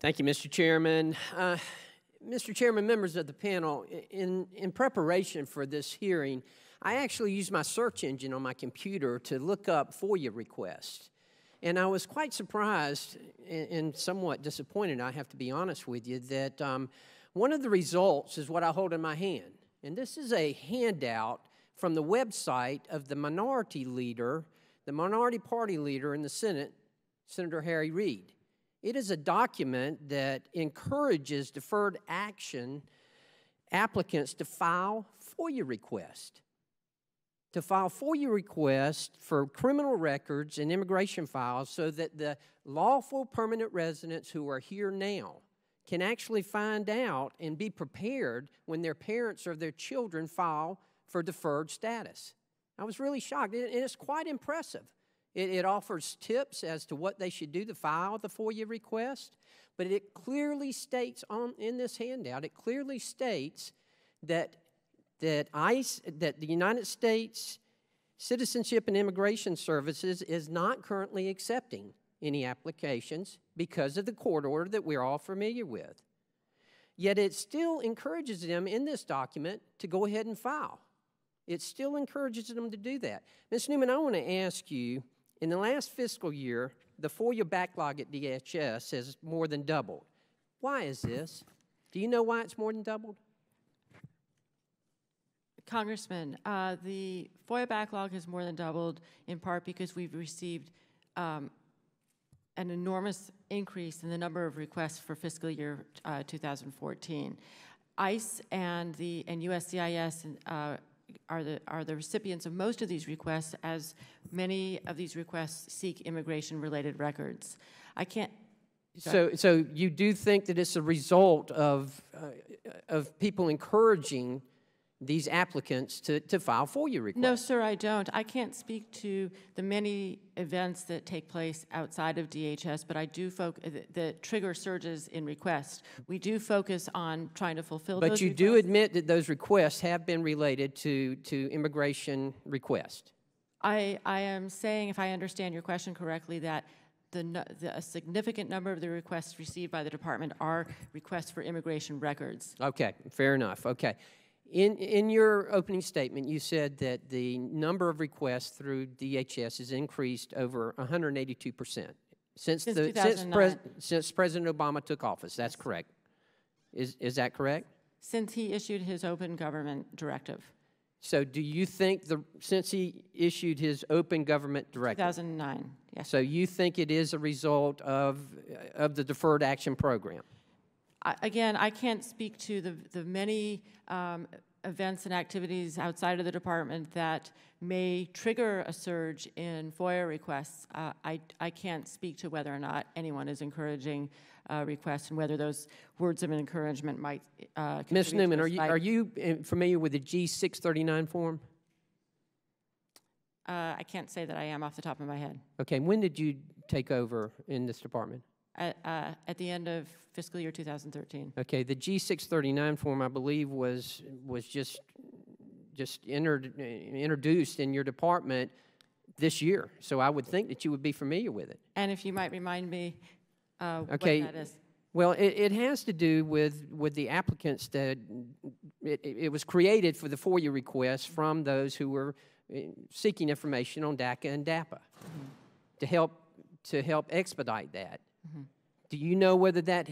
Thank you, Mr. Chairman. Mr. Chairman, members of the panel, in preparation for this hearing, I actually used my search engine on my computer to look up FOIA requests. And I was quite surprised and somewhat disappointed, I have to be honest with you, that one of the results is what I hold in my hand. And this is a handout from the website of the minority leader, the minority party leader in the Senate, Senator Harry Reid. It is a document that encourages deferred action applicants to file FOIA requests. To file FOIA requests for criminal records and immigration files so that the lawful permanent residents who are here now can actually find out and be prepared when their parents or their children file for deferred status. I was really shocked, and it's quite impressive. It offers tips as to what they should do to file the FOIA request, but it clearly states in this handout, it clearly states that the United States Citizenship and Immigration Services is not currently accepting any applications because of the court order that we're all familiar with. Yet it still encourages them in this document to go ahead and file. It still encourages them to do that. Ms. Newman, I want to ask you, in the last fiscal year, the FOIA backlog at DHS has more than doubled. Why is this? Do you know why it's more than doubled? Congressman, the FOIA backlog has more than doubled in part because we've received an enormous increase in the number of requests for fiscal year 2014. ICE and USCIS are the recipients of most of these requests, as many of these requests seek immigration-related records. I can't. So you do think that it's a result of people encouraging these applicants to file FOIA requests? No, sir, I don't. I can't speak to the many events that take place outside of DHS, but I do that trigger surges in requests. We do focus on trying to fulfill those requests. But you do admit that those requests have been related to immigration requests? I am saying, if I understand your question correctly, that a significant number of the requests received by the department are requests for immigration records. Okay, fair enough. Okay. In your opening statement, you said that the number of requests through DHS has increased over 182% since President Obama took office. That's correct. Is that correct? Since he issued his open government directive. So do you think since he issued his open government directive? 2009, yes. So you think it is a result of the deferred action program? Again, I can't speak to the many events and activities outside of the department that may trigger a surge in FOIA requests. I can't speak to whether or not anyone is encouraging requests and whether those words of encouragement might Ms. Newman, are you familiar with the G-639 form? I can't say that I am off the top of my head. Okay, when did you take over in this department? At the end of fiscal year 2013. Okay, the G-639 form, I believe, was just introduced in your department this year. So I would think that you would be familiar with it. And if you might remind me what that is. Well, it has to do with the applicants that it was created for the FOIA requests from those who were seeking information on DACA and DAPA to help expedite that. Do you know whether that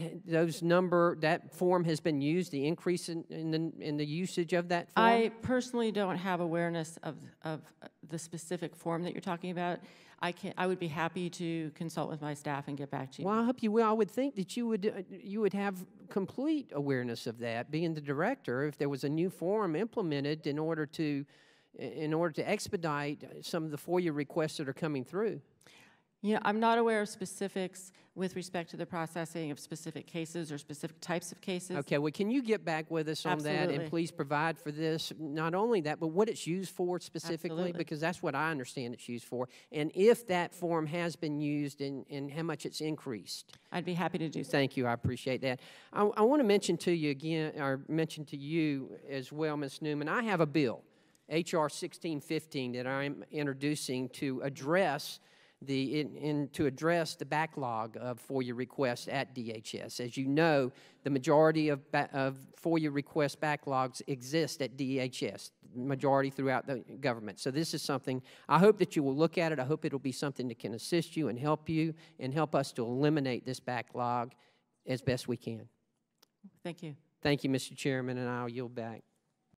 form has been used, the increase in the usage of that form? I personally don't have awareness of the specific form that you're talking about. I would be happy to consult with my staff and get back to you. Well, I hope you will. I would think that you would have complete awareness of that, being the director, if there was a new form implemented in order to expedite some of the FOIA requests that are coming through. Yeah, I'm not aware of specifics with respect to the processing of specific cases or specific types of cases. Okay, well, can you get back with us on Absolutely. that and please provide for this, not only that, but what it's used for specifically? Absolutely. Because that's what I understand it's used for. And if that form has been used and how much it's increased. I'd be happy to do so. Thank you, I appreciate that. I want to mention to you again, or mention to you as well, Ms. Newman, I have a bill, H.R. 1615, that I'm introducing to address to address the backlog of FOIA requests at DHS. As you know, the majority of FOIA request backlogs exist at DHS, majority throughout the government. So this is something, I hope that you will look at it. I hope it'll be something that can assist you and help us to eliminate this backlog as best we can. Thank you. Thank you, Mr. Chairman, and I'll yield back.